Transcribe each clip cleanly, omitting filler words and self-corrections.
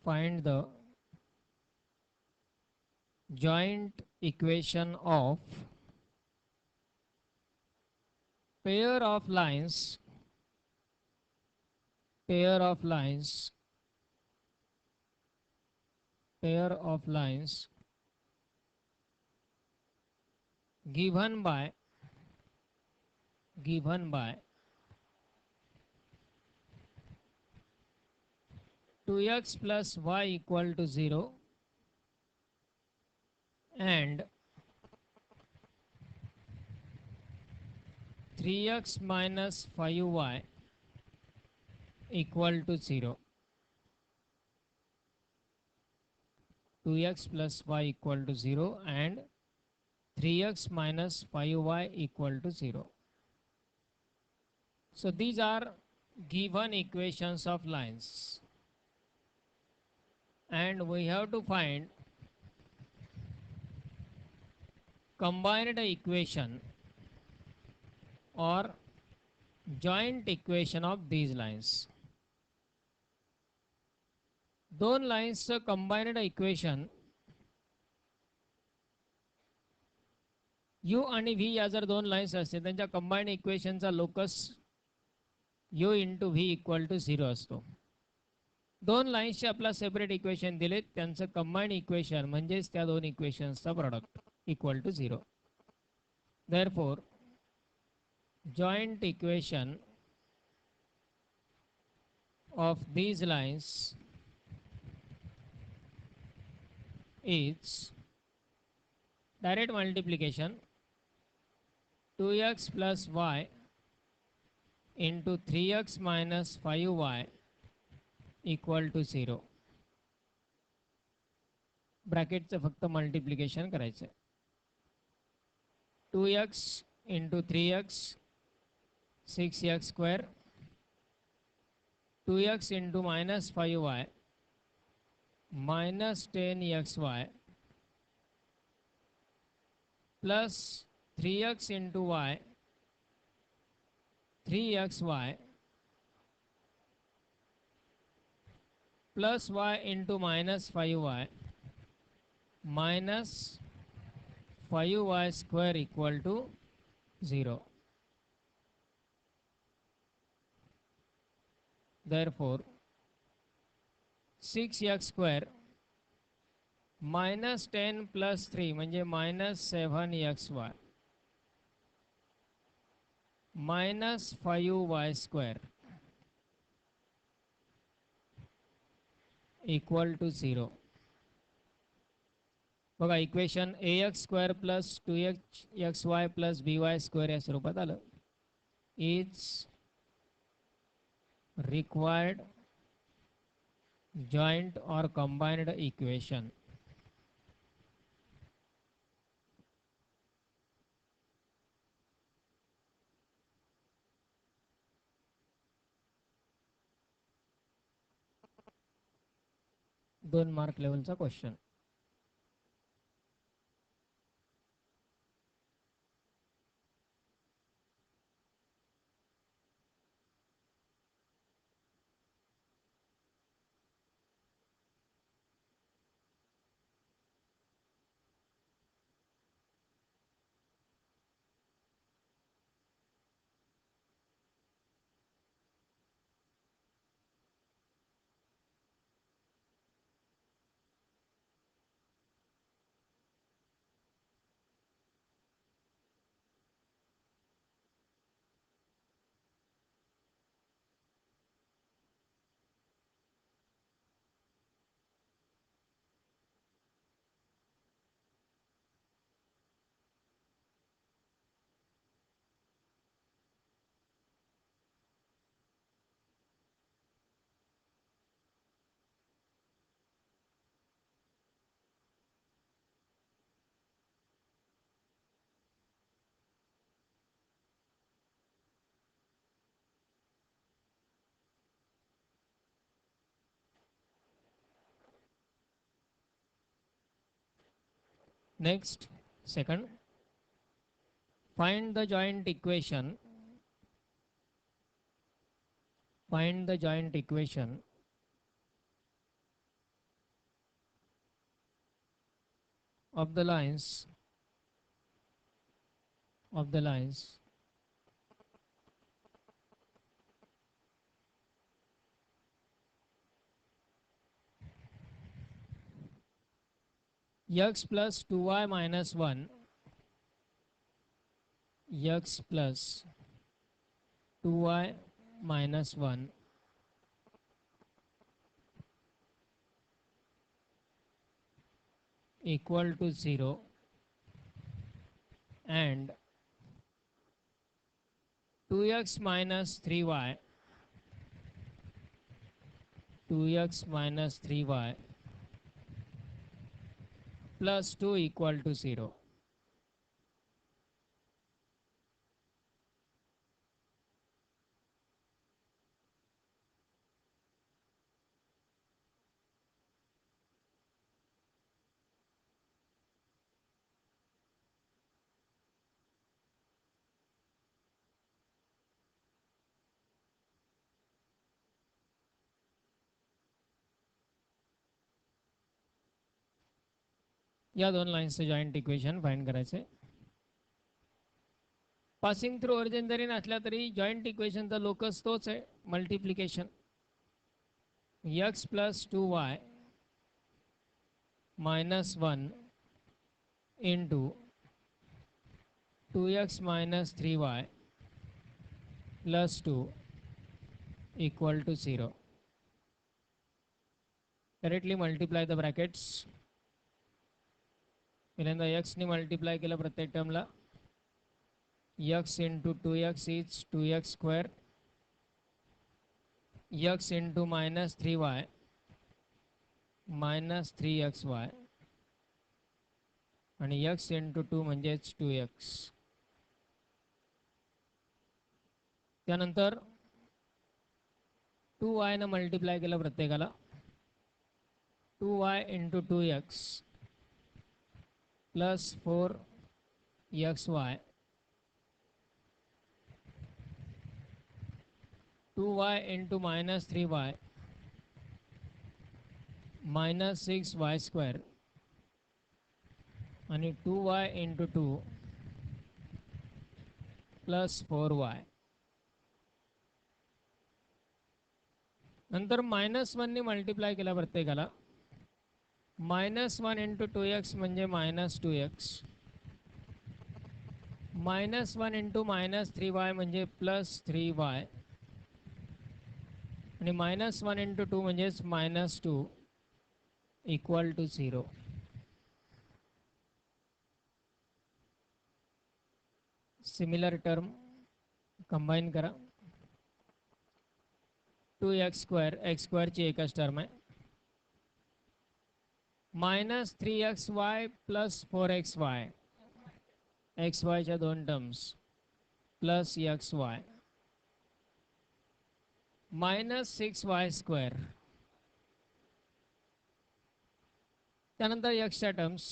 Find the joint equation of pair of lines pair of lines pair of lines given by given by 2x plus y equal to 0 and 3x minus 5y equal to 0. 2x plus y equal to 0 and 3x minus 5y equal to 0. So these are given equations of lines, and we have to find combined equation or joint equation of these lines. दोन लाईन्सचं combined equation u आणि v या जर दोन लाईन्स असतील त्यांच्या combined इक्वेशनचा locus u into v equal to 0 असतो. दोन लाईन्सचे आपला सेपरेट इक्वेशन दिले, त्यांचं कंबाइंड इक्वेशन म्हणजेच त्या दोन इक्वेशन्सचा product equal to 0. Therefore joint equation of these lines is direct multiplication 2x plus y into 3x minus 5y equal to 0. ब्रॅकेटचं फक्त मल्टिप्लिकेशन करायचं. 2x into 3x 6x square 2x into minus 5y minus 10xy plus 3x into y 3xy plus y into minus 5y minus 5y square equal to 0. Therefore 6x square minus 10 plus 3 म्हणजे minus 7xy minus 5y square equal to 0. बघा equation ax square plus 2xy plus by square या स्वरूपात आलं. Is required joint or combined equation. दोन mark लेवलचा question. Next, second, find the joint equation. Find the joint equation of the lines x plus 2y minus 1, x plus 2y minus 1 equal to 0, and 2x minus 3y plus 2 equal to 0. या दोन लाईन्सचं joint equation find करायचे. Passing through origin जरी नसल्या तरी joint इक्वेशनचा locus तोच आहे, multiplication. x plus 2y minus 1 into 2x minus 3y plus 2 equal to 0. Directly multiply the brackets. पहिल्यांदा x ने मल्टिप्लाय केलं प्रत्येक टर्मला. x into 2x is 2x square, x into minus 3y minus 3xy, आणि x into 2 म्हणजेच 2x. त्यानंतर 2y ने multiply केलं प्रत्येकाला. 2y into 2x plus 4xy, 2y into minus 3y minus 6y square, आणि 2y into 2 plus 4y. नंतर -1 ने multiply केला प्रत्येकाला. -1 into 2x म्हणजे minus 2x, -1 into minus 3y म्हणजे plus 3y, आणि -1 into 2 म्हणजेच minus 2 equal to 0. Similar term combine करा. 2x स्क्वेअर, x स्क्वेअरची एकच टर्म आहे. मायनस 3xy प्लस 4xy, xyच्या दोन terms, plus xy, minus 6y square. त्यानंतर xच्या terms,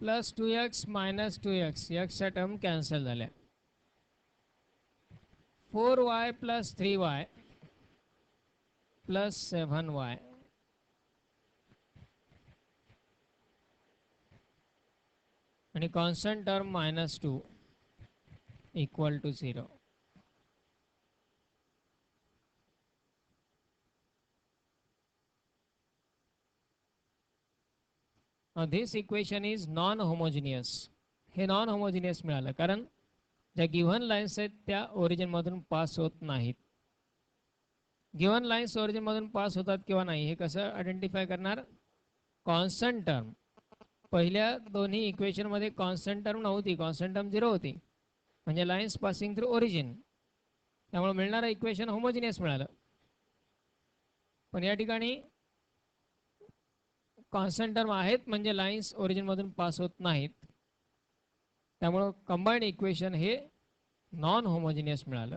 plus 2x minus 2x, xच्या टर्म कॅन्सल झाल्या. 4y plus 3y plus 7y, आणि constant term -2 equal to 0. This equation is non-homogeneous. हे non homogeneous मिळालं कारण ज्या गिव्हन लाईन्स आहेत त्या ओरिजिन मधून पास होत नाहीत. गिव्हन लाईन्स ओरिजिन मधून पास होतात किंवा नाही हे कसं आयडेंटिफाय करणार? Constant term. पहिल्या दोन्ही इक्वेशन मध्ये कॉन्स्टंट टर्म नव्हती, कॉन्स्टंट टर्म 0 होती, म्हणजे लाईन्स पासिंग थ्रू ओरिजिन. त्यामुळे मिळणारं इक्वेशन होमोजिनियस मिळालं. पण या ठिकाणी कॉन्स्टंट टर्म आहेत म्हणजे लाईन्स ओरिजिन मधून पास होत नाहीत. त्यामुळे कंबाइंड इक्वेशन हे नॉन होमोजिनियस मिळालं.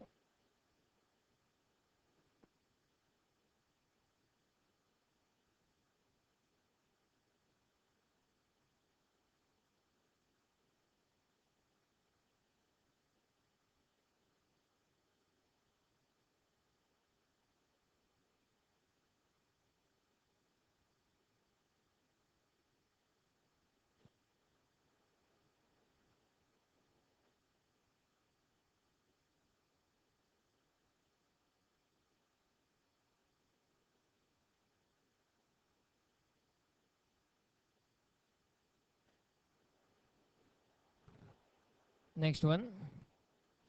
Next one,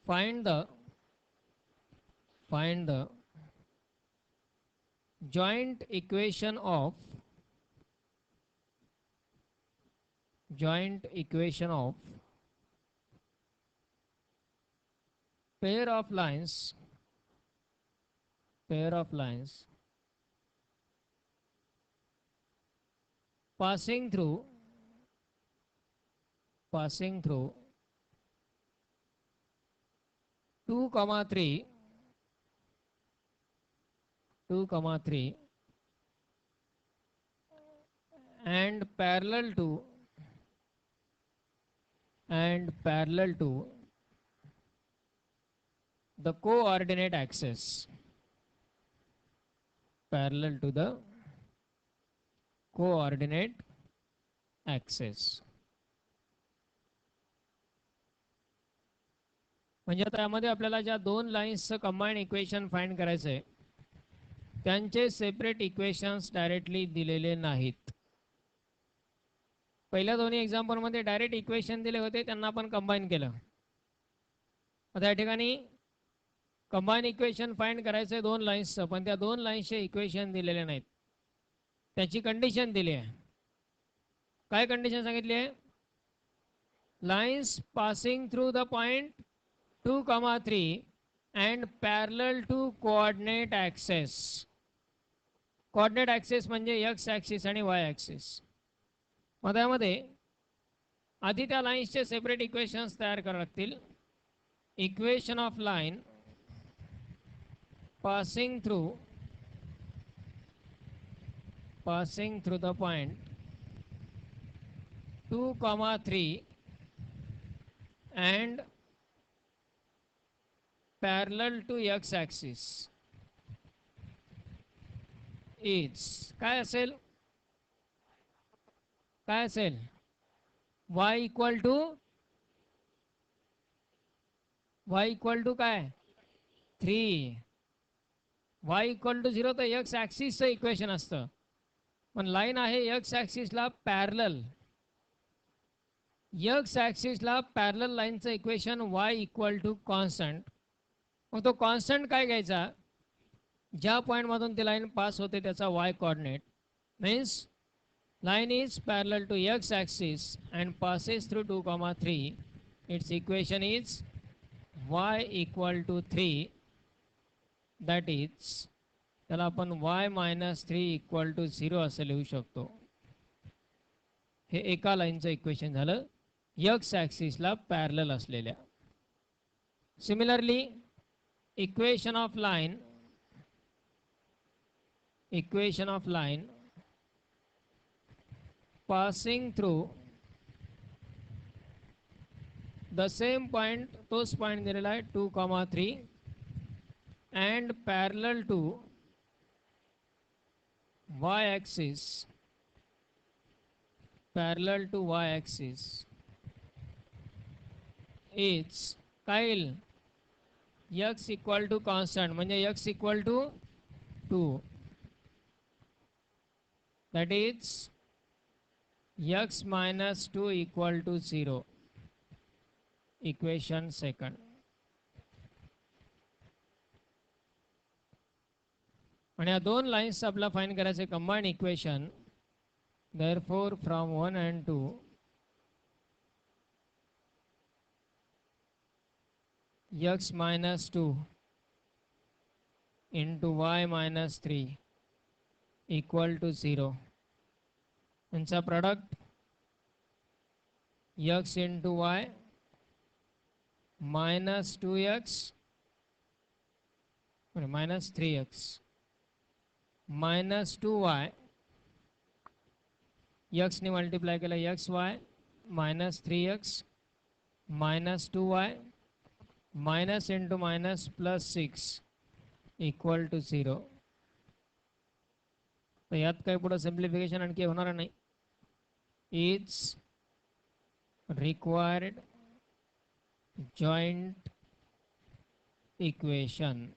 find the joint equation of pair of lines passing through 2, 3 and parallel to the coordinate axis. Parallel to the coordinate axis. म्हणजे त्यामध्ये आपल्याला ज्या दोन लाईन्सचं कंबाईंड इक्वेशन फाइंड करायचं आहे त्यांचे सेपरेट इक्वेशन्स डायरेक्टली दिलेले नाहीत. पहिल्या दोन्ही एक्झाम्पलमध्ये डायरेक्ट इक्वेशन दिले होते, त्यांना आपण कंबाईन केलं. आता या ठिकाणी कंबाईन इक्वेशन फाइंड करायचं आहे दोन लाईन्सचं, पण त्या दोन लाईन्सचे इक्वेशन दिलेले नाहीत. त्याची कंडिशन दिली आहे. काय कंडिशन सांगितली आहे? Lines passing through the point 2, 3 and parallel to coordinate axis. Coordinate access म्हणजे एक्स ॲक्सिस आणि वाय ॲक्सिस. मग त्यामध्ये आधी त्या लाईन्सचे सेपरेट इक्वेशन्स तयार करावे लागतील. Equation of line passing through the point 2, 3 and parallel to x axis is काय असेल y इक्वल टू काय 3. y इक्वल टू 0 तर x ॲक्सिसचं इक्वेशन असतं, पण लाईन आहे x ॲक्सिसला पॅरलल. x ॲक्सिसला पॅरलल लाईनचं equation y equal to constant. मग तो कॉन्स्टंट काय घ्यायचा? ज्या पॉईंटमधून ती लाईन पास होते त्याचा y coordinate. Means line is parallel to x axis and passes through 2, 3. Its equation is y equal to 3. That is त्याला आपण y - 3 इक्वल टू 0 असं लिहू शकतो. हे एका लाईनचं इक्वेशन झालं x ॲक्सिसला पॅरलल असलेल्या. Similarly equation of line passing through the same point, तोच पॉइंट दिलेला आहे 2, 3 and parallel to y axis is काय येईल? x इक्वल टू कॉन्स्टंट म्हणजे x equal to 2. That is x - 2 equal to 0. Equation second. आणि या दोन लाईन्स आपल्याला फाइंड करायचे combined equation. Therefore from 1 and 2 x - 2 into y - 3 equal to 0. इनका product x into y minus 2x minus 3x minus 2y. x ने multiply केला xy minus 3x minus 2y minus into minus plus 6 equal to 0. तो यात काही पुढे simplification आणखी होणार नाही. It's required joint equation.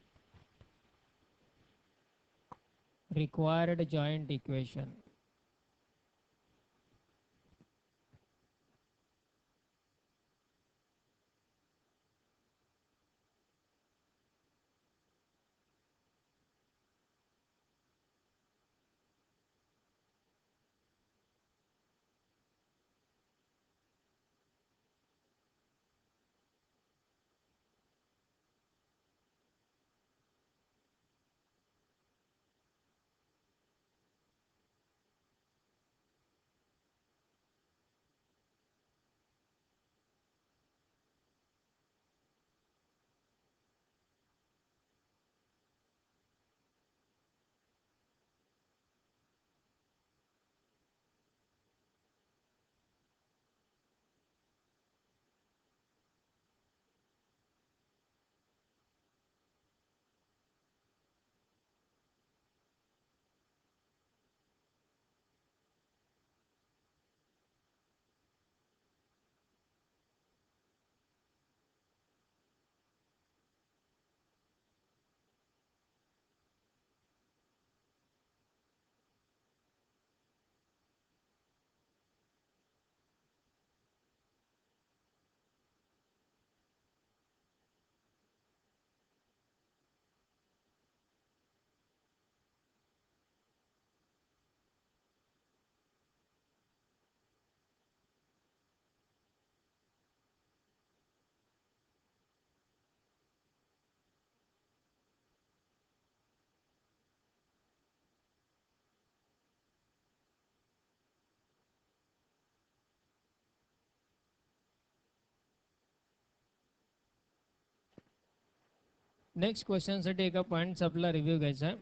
Next क्वेश्चनसाठी एका पॉईंटचा आपला रिव्ह्यू घ्यायचा आहे.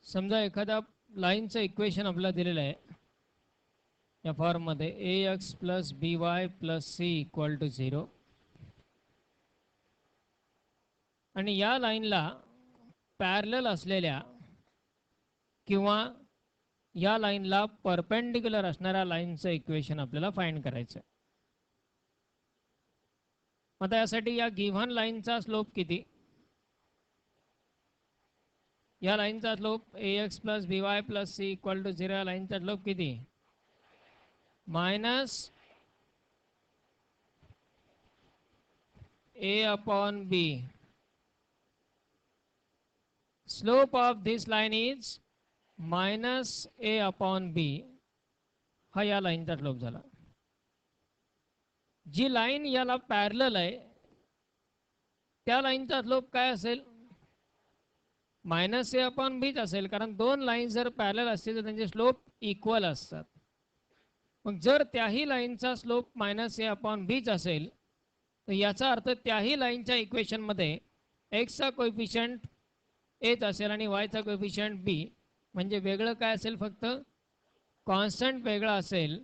समजा एखाद्या लाईनचं इक्वेशन आपल्याला दिलेलं आहे या फॉर्ममध्ये ax plus by plus c equal to 0, आणि या लाईनला पॅरलल असलेल्या किंवा या लाईनला परपेंडिक्युलर असणाऱ्या लाईनचं इक्वेशन आपल्याला फाइंड करायचं आहे. आता यासाठी या गिव्हन लाईनचा स्लोप किती, या लाईनचा slope ax plus by plus c equal to 0 या लाईनचा स्लोप किती, minus a upon b. Slope of this line is minus a upon b. हा या लाईनचा स्लोप झाला. जी लाईन याला पॅरलल आहे त्या लाईनचा स्लोप काय असेल, मायनस ए अपॉन बीच असेल, कारण दोन लाईन जर पॅरलल असतील तर त्यांचे स्लोप इक्वल असतात. मग जर त्याही लाईनचा स्लोप मायनस ए अपॉन बीच असेल तर याचा अर्थ त्याही लाईनच्या इक्वेशनमध्ये एक्सचा कोएफिशियंट एच असेल आणि वायचा कोएफिशियंट बी, म्हणजे वेगळं काय असेल, फक्त कॉन्स्टंट वेगळा असेल.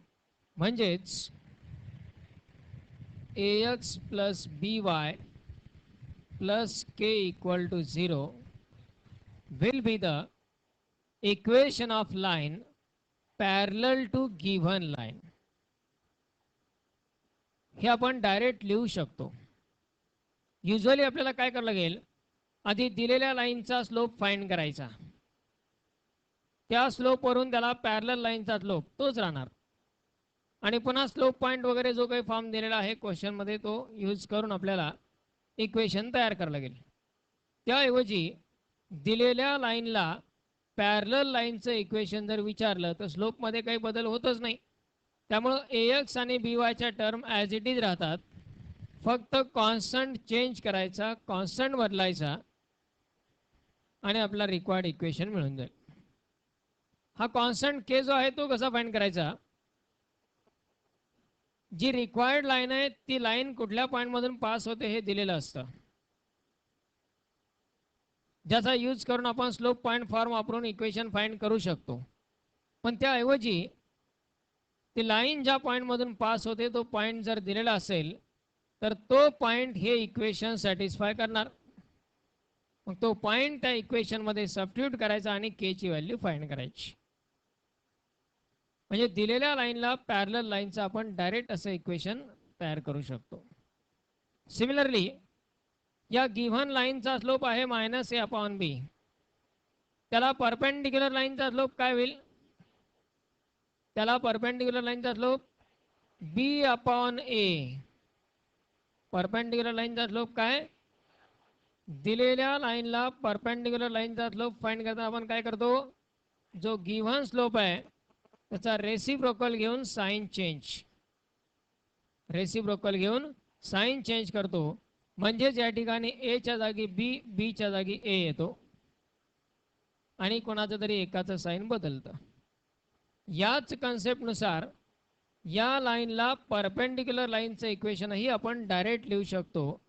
म्हणजेच ax plus by plus k equal to 0 will be the equation of line parallel to given line. हे आपण डायरेक्ट लिहू शकतो. युजली आपल्याला काय करावं लागेल, आधी दिलेल्या लाईनचा स्लोप फाइंड करायचा, त्या स्लोपवरून त्याला पॅरलल लाईनचा स्लोप तोच राहणार, आणि पुन्हा स्लोप पॉईंट वगैरे जो काही फॉर्म दिलेला आहे क्वेश्चनमध्ये तो यूज करून आपल्याला इक्वेशन तयार करावं लागेल. त्याऐवजी दिलेल्या लाईनला पॅरलल लाईनचं इक्वेशन जर विचारलं तर स्लोपमध्ये काही बदल होतच नाही. त्यामुळं ax आणि byच्या टर्म ॲज इट इज राहतात, फक्त कॉन्स्टंट चेंज करायचा, कॉन्स्टंट बदलायचा आणि आपला रिक्वायर्ड इक्वेशन मिळून जाईल. हा कॉन्स्टंट k जो आहे तो कसा फाइंड करायचा, जी रिक्वायर्ड लाईन आहे ती लाईन कुठल्या पॉईंटमधून पास होते हे दिलेलं असतं, ज्याचा यूज करून आपण स्लोप पॉईंट फॉर्म वापरून इक्वेशन फाइंड करू शकतो. पण त्याऐवजी ती लाईन ज्या पॉईंटमधून पास होते तो पॉईंट जर दिलेला असेल तर तो पॉईंट हे इक्वेशन सॅटिस्फाय करणार. मग तो पॉईंट त्या इक्वेशनमध्ये सबस्टिट्यूट करायचा आणि के ची व्हॅल्यू फाइंड करायची. म्हणजे दिलेल्या लाईनला पॅरलल लाईनचं आपण डायरेक्ट असं इक्वेशन तयार करू शकतो. सिमिलरली या गिव्हन लाईनचा स्लोप आहे मायनस ए अपॉन बी, त्याला परपेंडिक्युलर लाईनचा स्लोप काय होईल, त्याला परपेंडिक्युलर लाईनचा स्लोप बी अपॉन ए. परपेंडिक्युलर लाईनचा स्लोप काय, दिलेल्या लाईनला परपेंडिक्युलर लाईनचा स्लोप फाइंड करताना आपण काय करतो, जो गिव्हन स्लोप आहे त्याचा रेसिप्रोकल घेऊन साइन चेंज, रेसिप्रोकल घेऊन साइन चेंज करतो. म्हणजेच या ठिकाणी ए च्या जागी बी, बी च्या जागी ए येतो आणि कोणाचं तरी एकाचं साइन बदलतं. याच कन्सेप्टनुसार या लाईनला परपेंडिक्युलर लाईनचं इक्वेशनही आपण डायरेक्ट लिहू शकतो.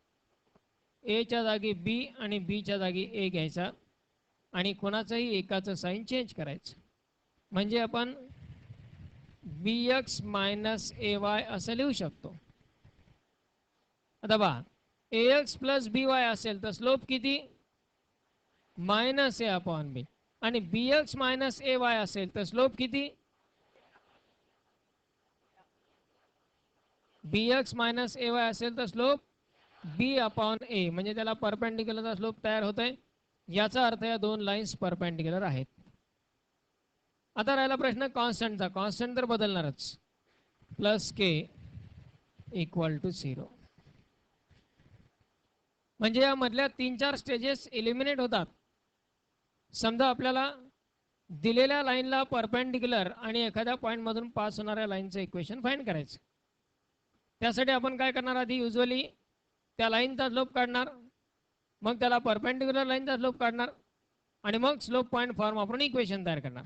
ए च्या जागी बी आणि बी च्या जागी ए घ्यायचा आणि कोणाचंही एकाचं साइन चेंज करायचं, म्हणजे आपण bx मायनस ay असं लिहू शकतो. आता पहा, ax प्लस by असेल तर स्लोप किती, मायनस ए अपॉन बी, आणि bx मायनस ay असेल तर स्लोप किती, bx मायनस ay असेल तर स्लोप b अपॉन ए, म्हणजे त्याला परपेंडिक्युलरचा स्लोप तयार होतोय. याचा अर्थ या दोन लाईन्स परपेंडिक्युलर आहेत. आता राहिला प्रश्न कॉन्स्टंटचा. कॉन्स्टंट तर बदलणारच, प्लस के इक्वल टू 0. म्हणजे या मधल्या 3-4 स्टेजेस एलिमिनेट होतात. समजा आपल्याला दिलेल्या लाईनला परपेंडिक्युलर आणि एखाद्या पॉईंट मधून पास होणाऱ्या लाईनचं इक्वेशन फाइंड करायचं. त्यासाठी आपण काय करणार, आधी युजली त्या लाईनचा स्लोप काढणार, मग त्याला परपेंडिक्युलर लाईनचा स्लोप काढणार आणि मग स्लोप पॉईंट फॉर्म वापरून इक्वेशन तयार करणार.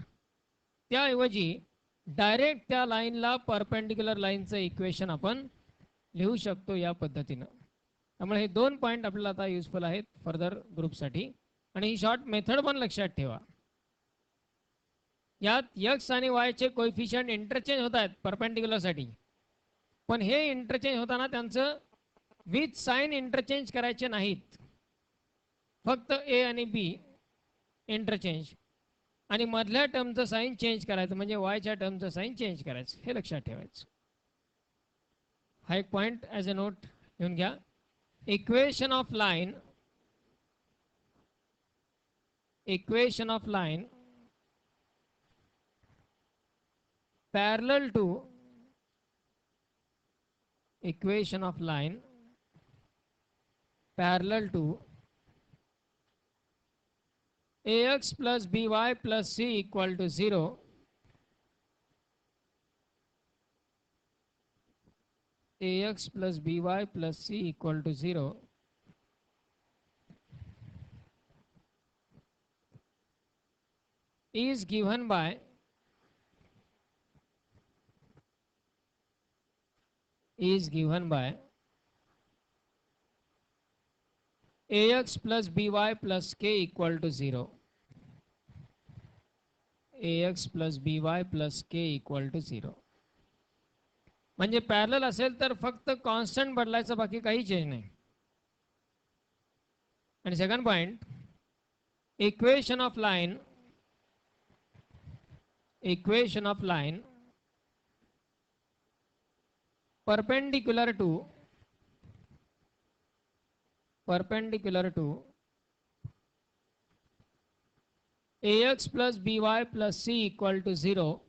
त्याऐवजी डायरेक्ट त्या लाईनला परपेंडिक्युलर लाईनचं इक्वेशन आपण लिहू शकतो या पद्धतीनं. त्यामुळे हे 2 पॉईंट आपल्याला आता युजफुल आहेत फर्दर ग्रुपसाठी. आणि ही शॉर्ट मेथड पण लक्षात ठेवा. यात एक्स आणि वायचे कोएफिशियंट इंटरचेंज होत आहेत परपेंडिक्युलरसाठी, पण हे इंटरचेंज होताना त्यांचं विथ साइन इंटरचेंज करायचे नाहीत. फक्त ए आणि बी इंटरचेंज आणि मधल्या टर्मचं साइन चेंज करायचं, म्हणजे वायच्या टर्मचं साइन चेंज करायचं. हे लक्षात ठेवायचं. हा एक पॉइंट ॲज अ नोट घेऊन घ्या. Equation of line parallel to equation of line parallel to ax plus by plus c equal to 0 ax plus by plus c equal to 0 is given by ax plus by plus k equal to 0 ax plus by plus k equal to 0. म्हणजे parallel असेल तर फक्त constant बदलायचं, बाकी काही change नाही. आणि second point, equation of line perpendicular to ax plus by plus c equal to 0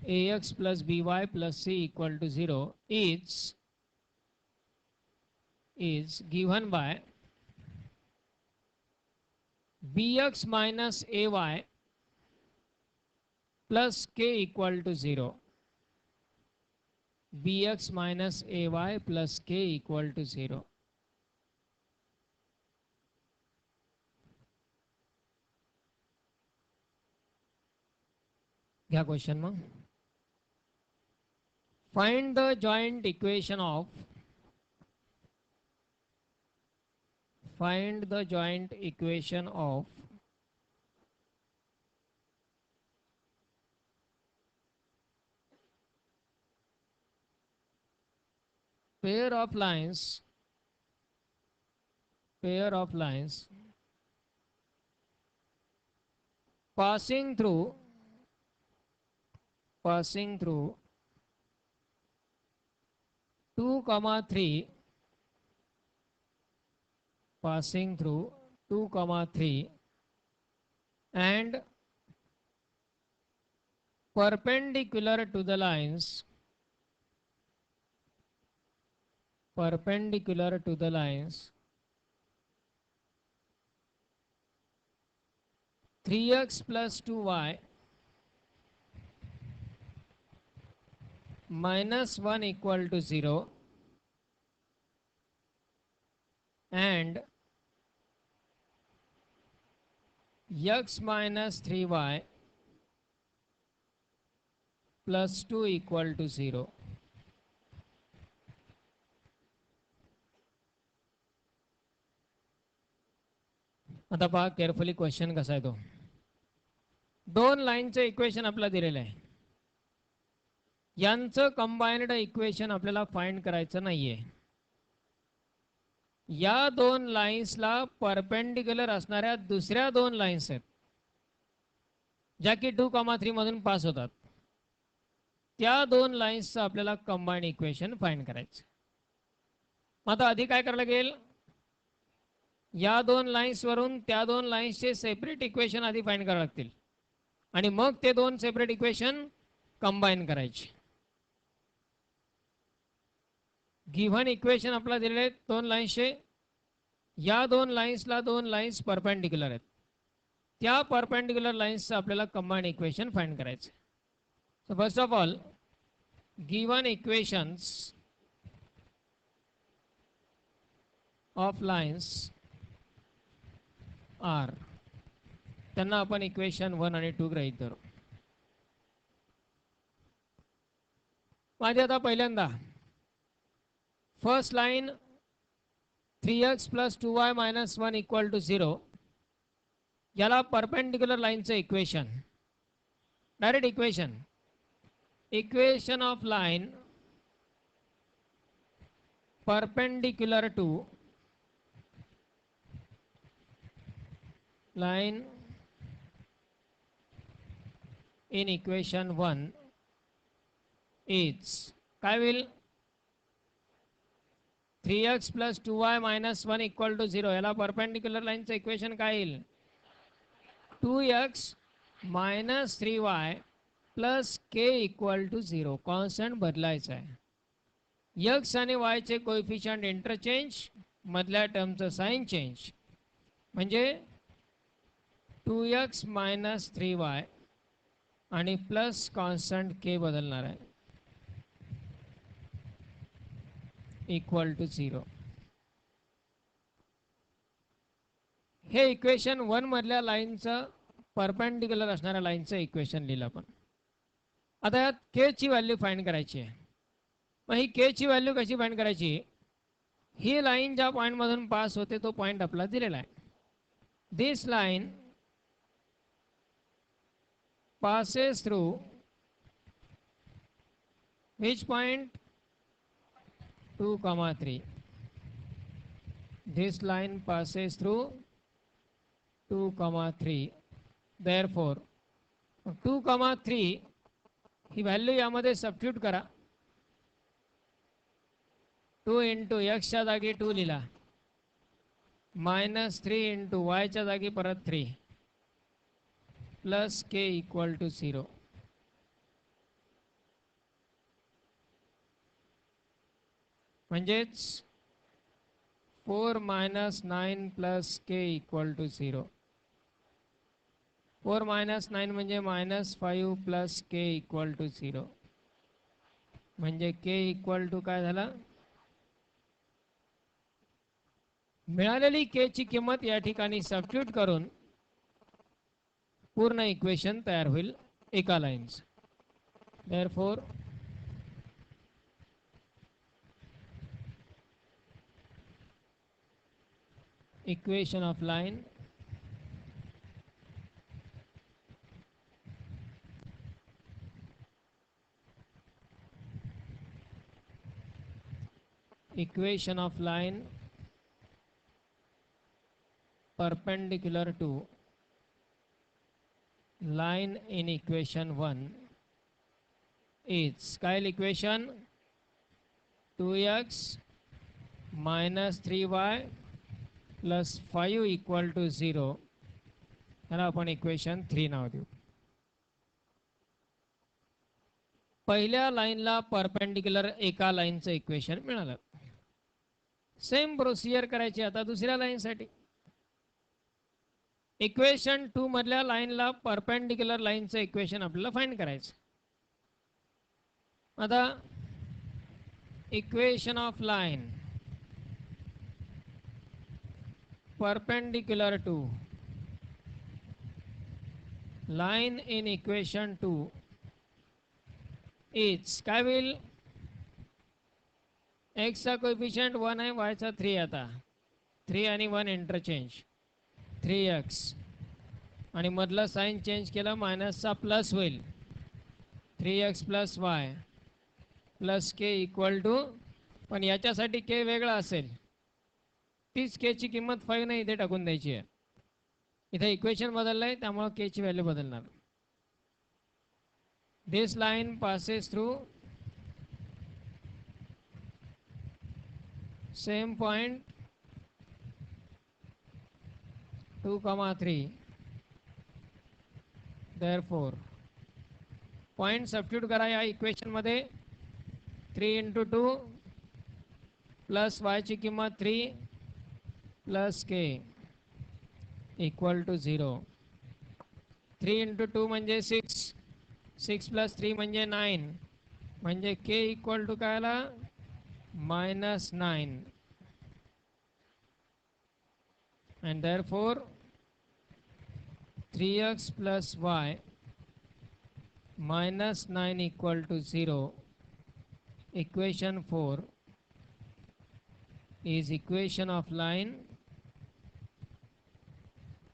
ax plus by plus c equal to 0 is given by bx minus ay plus k equal to 0 bx minus ay plus k equal to 0. क्या question में find the joint equation of pair of lines passing through 2, 3 and perpendicular to the lines 3x plus 2y minus 1 equal to 0 and x minus 3y plus 2 equal to 0. आता पहा carefully question कसा आहे तो. 2 लाईनचं equation आपल्याला दिलेलं आहे. यांचं combined equation आपल्याला फाइंड करायचं नाहीये. या 2 लाईन्सला परपेंडिक्युलर असणाऱ्या दुसऱ्या 2 लाईन्स आहेत ज्या की 2, 3 मधून पास होतात. त्या 2 लाईन्सचं आपल्याला कंबाइंड इक्वेशन फाइंड करायचं. आता आधी काय करायला लागेल, या 2 लाईन्स वरून त्या 2 लाईन्सचे सेपरेट इक्वेशन आधी फाइंड करावे लागतील आणि मग ते 2 सेपरेट इक्वेशन कंबाइन करायचे. गिव्हन इक्वेशन आपल्याला दिलेले आहेत 2 लाईन्सचे. या 2 लाईन्सला 2 लाईन्स परपेंडिक्युलर आहेत. त्या परपेंडिक्युलर लाईन्सचं आपल्याला कंबाइंड इक्वेशन फाइंड करायचं. So first of all, given equations of lines are त्यांना आपण इक्वेशन 1 आणि 2 गृहीत धरू. माझे आता पहिल्यांदा फर्स्ट लाईन 3x + 2y - 1 = 0 याला परपेंडिक्युलर लाईनचं equation, direct equation of line perpendicular to line in equation 1 is काय होईल 3x + 2y - 1 = 0 याला परपेंडिक्युलर लाईनचं इक्वेशन काय येईल 2x - 3y + k = 0. कॉन्स्टंट बदलायचा आहे. x आणि y चे कोएफिशियंट इंटरचेंज, मधल्या टर्मचं साइन चेंज, म्हणजे 2x - 3y आणि प्लस कॉन्स्टंट k बदलणार आहे = 0. हे इक्वेशन 1 मधल्या लाईनचं परपेंडिक्युलर असणाऱ्या लाईनचं इक्वेशन लिहिलं आपण. आता यात k ची व्हॅल्यू फाइंड करायची आहे. मग ही k ची व्हॅल्यू कशी फाइंड करायची, ही लाईन ज्या पॉइंट मधून पास होते तो पॉइंट आपला दिलेला आहे. दिस line passes through which point 2, 3. This line passes through 2, 3. Therefore 2, 3 he value यामध्ये सबस्टिट्यूट करा. 2 × x च्या जागी 2 लिहिला, -3 × y च्या जागी परत 3 प्लस k = 0. म्हणजेच 4 - 9 + k = 0. 4 - 9 म्हणजे -5 + k = 0. म्हणजे k = काय झाला, मिळालेली k ची किंमत या ठिकाणी सबस्टिट्यूट करून पूर्ण इक्वेशन तयार होईल एका लाईनचं. Therefore equation of line perpendicular to line in equation 1 is काय इक्वेशन 2x - 3y + 5 = 0 याला आपण इक्वेशन 3 नाव देऊ. पहिल्या लाईनला परपेंडिक्युलर एका लाईनचं इक्वेशन मिळालं. सेम प्रोसिजर करायची आता दुसऱ्या लाईनसाठी. इक्वेशन 2 मधल्या लाईनला परपेंडिक्युलर लाईनचं इक्वेशन आपल्याला फाइंड करायचं. आता equation of line perpendicular to line in equation 2 is काय होईल, x चा कोएफिशियंट 1 आहे, y चा 3. आता 3 आणि 1 इंटरचेंज 3x आणि मधला साइन चेंज केला, मायनसचा प्लस होईल 3x + y + k = पण याच्यासाठी k वेगळा असेल. तीच k ची किंमत 5 नाही इथे टाकून द्यायची आहे. इथे इक्वेशन बदललंय त्यामुळे k ची व्हॅल्यू बदलणार. This line passes through same point 2, 3. Therefore point substitute करा या इक्वेशन मध्ये. 3 × 2 प्लस y ची किंमत 3 प्लस k = 0. 3 × 2 म्हणजे 6, 6 + 3 म्हणजे 9, म्हणजे k = काय आला -9. and therefore 3x plus y minus 9 equal to 0. Equation 4 is equation of line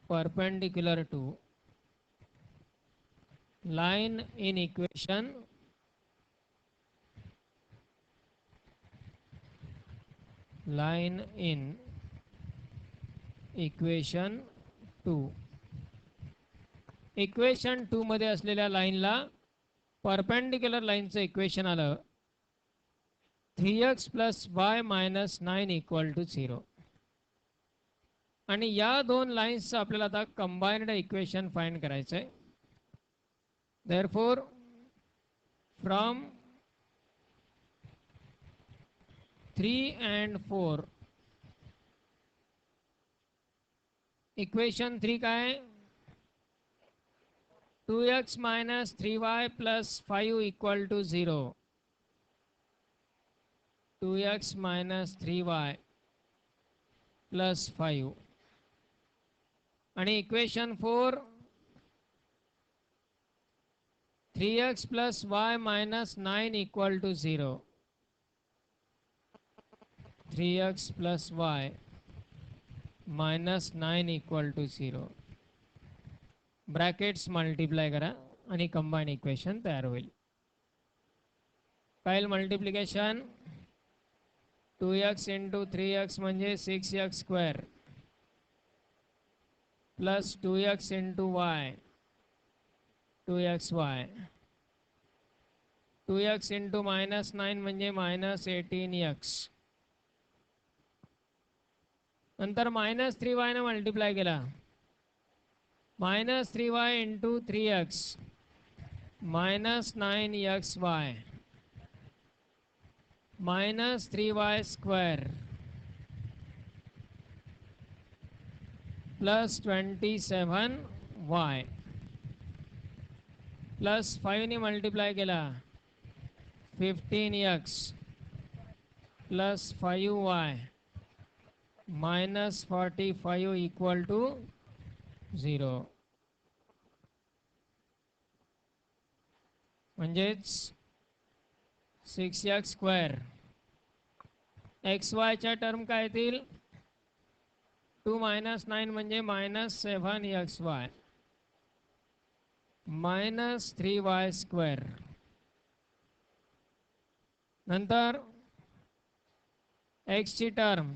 perpendicular to line in equation equation 2. Equation 2 मध्ये असलेल्या लाईनला परपेंडिक्युलर लाईनचं इक्वेशन आलं 3x plus y minus 9 equal to 0. आणि या दोन लाईन्सचं आपल्याला आता कंबाइंड इक्वेशन फाइंड करायचं आहे. देअरफॉर फ्रॉम 3 and 4 इक्वेशन 3 काय 2x minus 3y plus 5 equal to 0. 2x minus 3y plus 5. आणि equation 4 3x plus y minus 9 equal to 0. 3x plus y minus 9 equal to 0. Brackets multiply करा आणि combine equation तयार होईल. काय multiplication 2x into 3x म्हणजे 6x square plus 2x into y 2xy 2x into minus 9 म्हणजे minus 18x नंतर minus 3y ने multiply केला minus 3y into 3x minus 9xy minus 3y square plus 27y plus 5 ने multiply केला 15x plus 5y minus 45 equal to 0. म्हणजेच 6x square xy च्या term काय येतील 2 minus 9 म्हणजे minus 7xy minus 3y square नंतर x ची term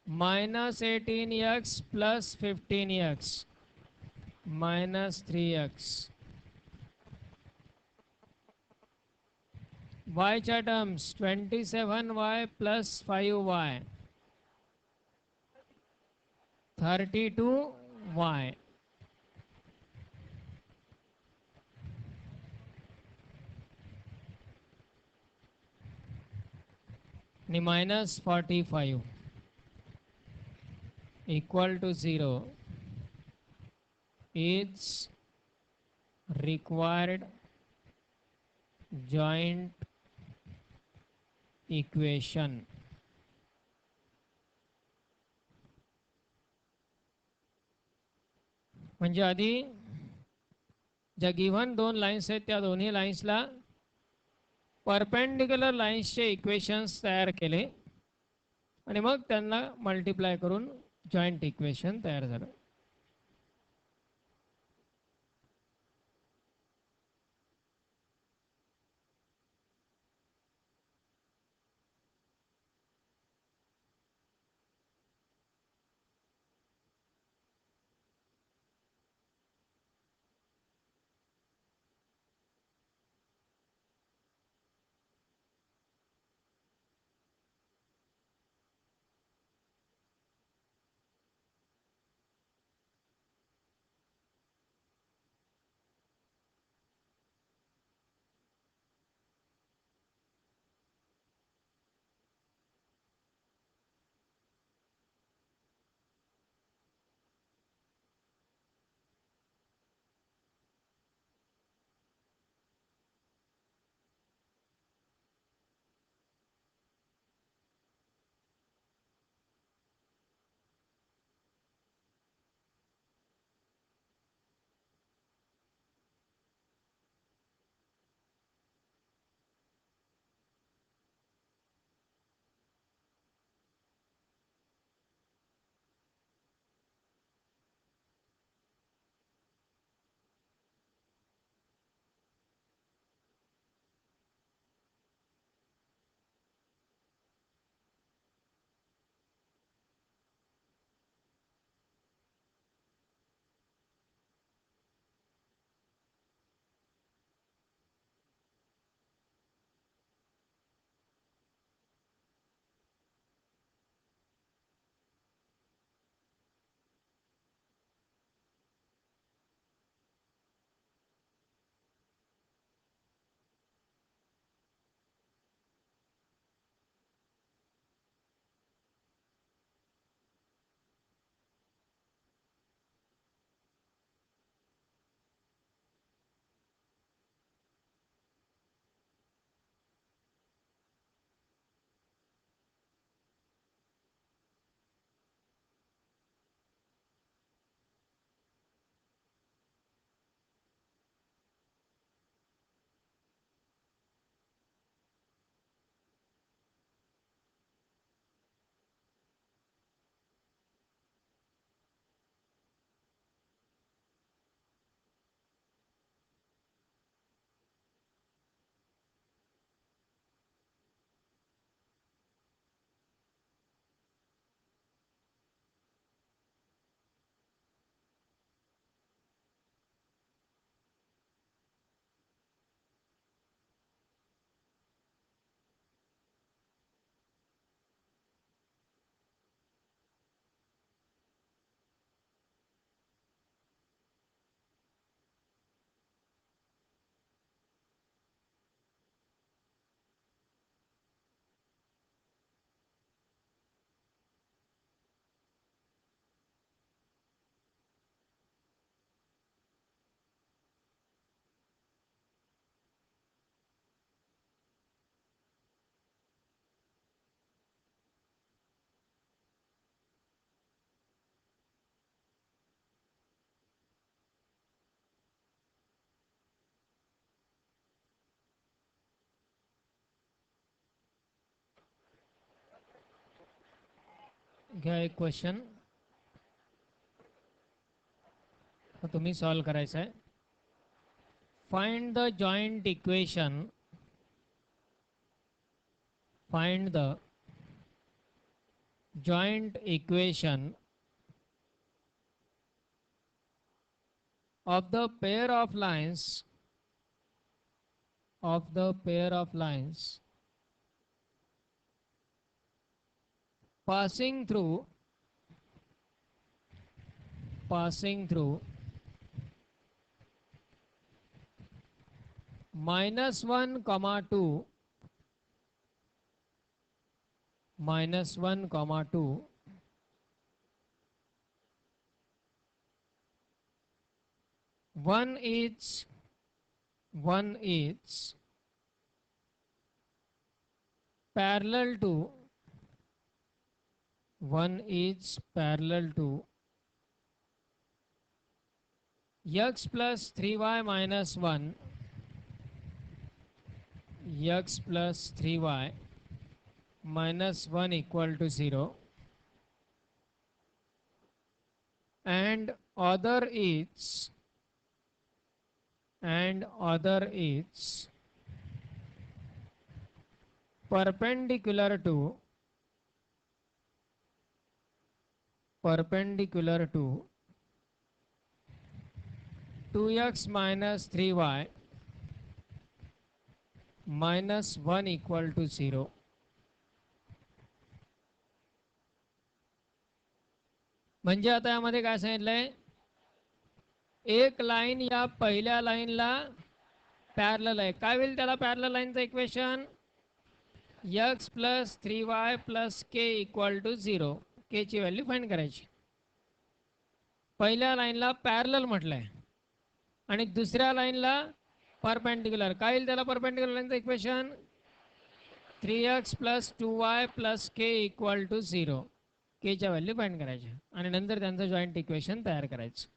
minus 18x plus 15x minus 3x y च्या terms 27y plus 5y 32y आणि minus 45 equal to 0 is required joint equation. म्हणजे आधी ज्या गिव्हन दोन लाईन्स आहेत त्या दोन्ही लाईन्सला परपेंडिक्युलर लाईन्सचे इक्वेशन्स तयार केले आणि मग त्यांना मल्टिप्लाय करून जॉइंट इक्वेशन तयार झालं. घ्या एक क्वेश्चन, तुम्ही सॉल्व करायचं आहे. Find the joint equation, find the joint equation of the pair of lines passing through -1, 2, -1, 2, 1 is parallel to x plus 3y minus 1, x plus 3y minus 1 equal to 0, and other is perpendicular to 2x minus 3y minus 1 equal to 0. म्हणजे आता यामध्ये काय सांगितलंय, एक line या पहिल्या लाईनला parallel आहे. काय होईल त्याला पॅरलल लाईनचं equation? x plus 3y plus k equal to 0. k ची व्हॅल्यू फाइंड करायची. पहिल्या लाईनला पॅरलल म्हटलंय आणि दुसऱ्या लाईनला परपेंडिक्युलर. काय होईल त्याला परपेंडिक्युलर लाईनचं equation? 3x plus 2y plus k equal to 0. k च्या व्हॅल्यू फाइंड करायच्या आणि नंतर त्यांचं जॉईंट इक्वेशन तयार करायचं.